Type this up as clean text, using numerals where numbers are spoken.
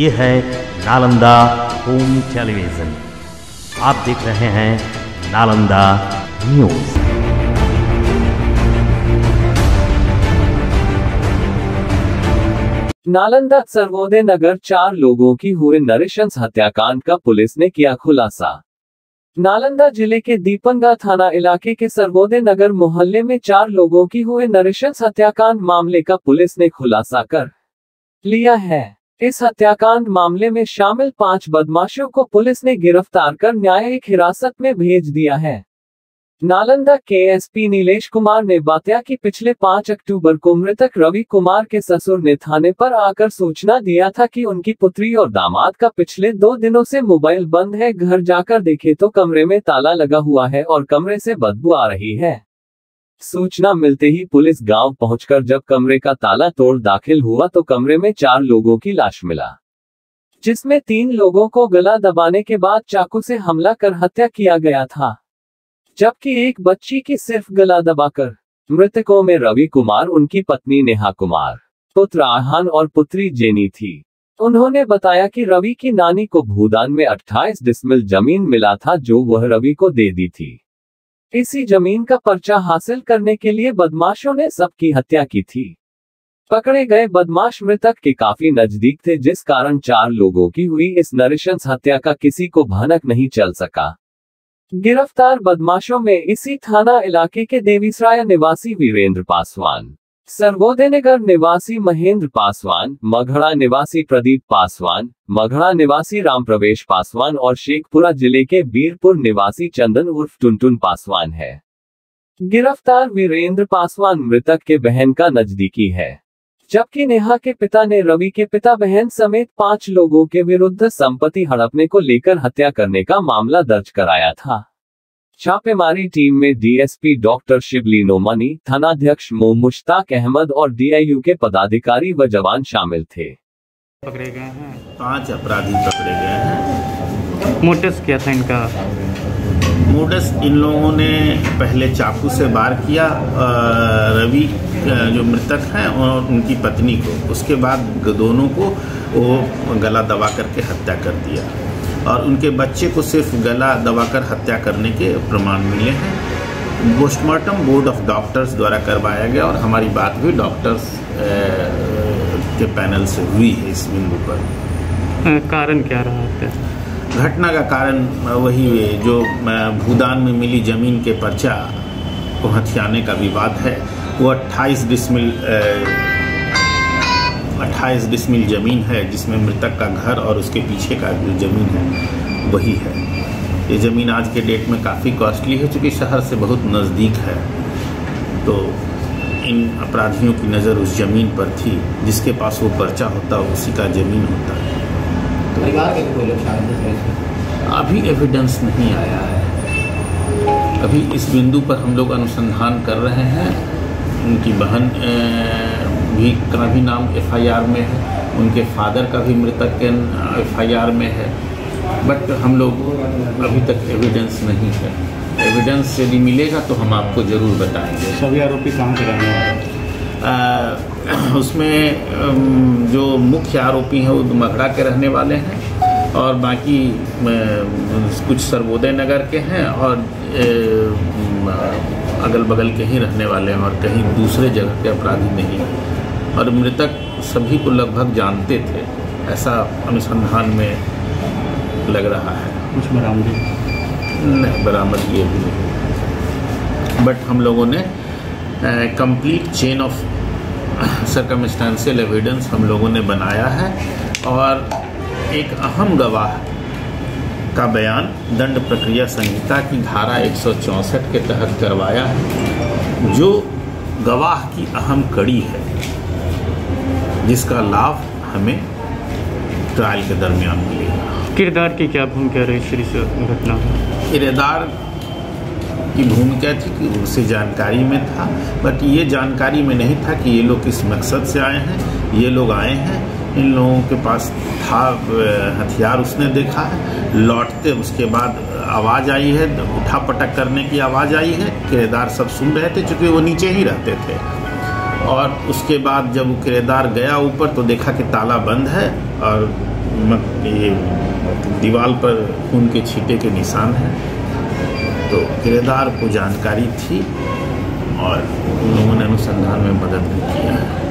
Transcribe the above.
ये है Nalanda home television. आप देख रहे हैं नालंदा न्यूज। नालंदा सर्वोदय नगर 4 लोगों की हुए नृशंस हत्याकांड का पुलिस ने किया खुलासा। नालंदा जिले के दीपंगा थाना इलाके के सर्वोदय नगर मोहल्ले में 4 लोगों की हुए नृशंस हत्याकांड मामले का पुलिस ने खुलासा कर लिया है। इस हत्याकांड मामले में शामिल 5 बदमाशों को पुलिस ने गिरफ्तार कर न्यायिक हिरासत में भेज दिया है। नालंदा के एसपी नीलेश कुमार ने बताया कि पिछले 5 अक्टूबर को मृतक रवि कुमार के ससुर ने थाने पर आकर सूचना दिया था कि उनकी पुत्री और दामाद का पिछले 2 दिनों से मोबाइल बंद है। घर जाकर देखे तो कमरे में ताला लगा हुआ है और कमरे से बदबू आ रही है। सूचना मिलते ही पुलिस गांव पहुंचकर जब कमरे का ताला तोड़ दाखिल हुआ तो कमरे में 4 लोगों की लाश मिला, जिसमें 3 लोगों को गला दबाने के बाद चाकू से हमला कर हत्या किया गया था, जबकि एक बच्ची की सिर्फ गला दबाकर। मृतकों में रवि कुमार, उनकी पत्नी नेहा कुमार, पुत्र आहान और पुत्री जेनी थी। उन्होंने बताया कि रवि की नानी को भूदान में 28 डिसमिल जमीन मिला था जो वह रवि को दे दी थी। इसी जमीन का पर्चा हासिल करने के लिए बदमाशों ने सबकी हत्या की थी। पकड़े गए बदमाश मृतक के काफी नजदीक थे, जिस कारण 4 लोगों की हुई इस नृशंस हत्या का किसी को भनक नहीं चल सका। गिरफ्तार बदमाशों में इसी थाना इलाके के देवीसराय निवासी वीरेंद्र पासवान, सर्वोदय नगर निवासी महेंद्र पासवान, मघड़ा निवासी प्रदीप पासवान, मघड़ा निवासी रामप्रवेश पासवान और शेखपुरा जिले के बीरपुर निवासी चंदन उर्फ टुनटुन पासवान है। गिरफ्तार वीरेंद्र पासवान मृतक के बहन का नजदीकी है, जबकि नेहा के पिता ने रवि के पिता बहन समेत 5 लोगों के विरुद्ध संपत्ति हड़पने को लेकर हत्या करने का मामला दर्ज कराया था। छापेमारी टीम में डीएसपी डॉक्टर शिबली नोमानी, थानाध्यक्ष मुश्ताक अहमद और डीआईयू के पदाधिकारी व जवान शामिल थे। पकड़े गए हैं 5 अपराधी पकड़े गए हैं। मोटिव क्या था इनका? मोटिव इन लोगों ने पहले चाकू से वार किया रवि जो मृतक हैं और उनकी पत्नी को, उसके बाद दोनों को वो गला दबा करके हत्या कर दिया और उनके बच्चे को सिर्फ गला दबाकर हत्या करने के प्रमाण मिले हैं। पोस्टमार्टम बोर्ड ऑफ डॉक्टर्स द्वारा करवाया गया और हमारी बात भी डॉक्टर्स के पैनल से हुई है इस बिंदु पर। कारण क्या रहा है? घटना का कारण वही है जो भूदान में मिली जमीन के पर्चा को हथियाने का विवाद है। वो 28 डिसमिल जमीन है जिसमें मृतक का घर और उसके पीछे का जो जमीन है वही है। ये ज़मीन आज के डेट में काफ़ी कॉस्टली है क्योंकि शहर से बहुत नज़दीक है। तो इन अपराधियों की नज़र उस ज़मीन पर थी, जिसके पास वो पर्चा होता है उसी का ज़मीन होता है। तो अभी एविडेंस नहीं आया है। अभी इस बिंदु पर हम लोग अनुसंधान कर रहे हैं। उनकी बहन का भी नाम एफआईआर में है, उनके फादर का भी मृतक के एफआईआर में है, बट हम लोग अभी तक एविडेंस नहीं है। एविडेंस यदि मिलेगा तो हम आपको ज़रूर बताएंगे। सभी आरोपी कहाँ के रहने वाले? उसमें जो मुख्य आरोपी हैं वो मघड़ा के रहने वाले हैं और बाकी कुछ सर्वोदय नगर के हैं और अगल बगल के ही रहने वाले हैं और कहीं दूसरे जगह के अपराधी नहीं हैं। और मृतक सभी को लगभग जानते थे, ऐसा अनुसंधान में लग रहा है। कुछ बरामद नहीं, बरामद ये भी नहीं, बट हम लोगों ने complete chain of circumstantial evidence हम लोगों ने बनाया है और एक अहम गवाह का बयान दंड प्रक्रिया संहिता की धारा 164 के तहत करवाया है, जो गवाह की अहम कड़ी है, जिसका लाभ हमें ट्रायल के दरमियान मिलेगा। किरदार की क्या भूमिका रही इस घटना में? किरदार की भूमिका थी कि उसे जानकारी में था, बट ये जानकारी में नहीं था कि ये लोग किस मकसद से आए हैं। ये लोग आए हैं, इन लोगों के पास था हथियार, उसने देखा है, लौटते उसके बाद आवाज़ आई है, उठा पटक करने की आवाज़ आई है। किरदार सब सुन रहे थे क्योंकि वो नीचे ही रहते थे और उसके बाद जब वो किरदार गया ऊपर तो देखा कि ताला बंद है और ये दीवार पर खून के छींटे के निशान हैं। तो किराएदार को जानकारी थी और उन लोगों ने अनुसंधान में मदद भी किया है।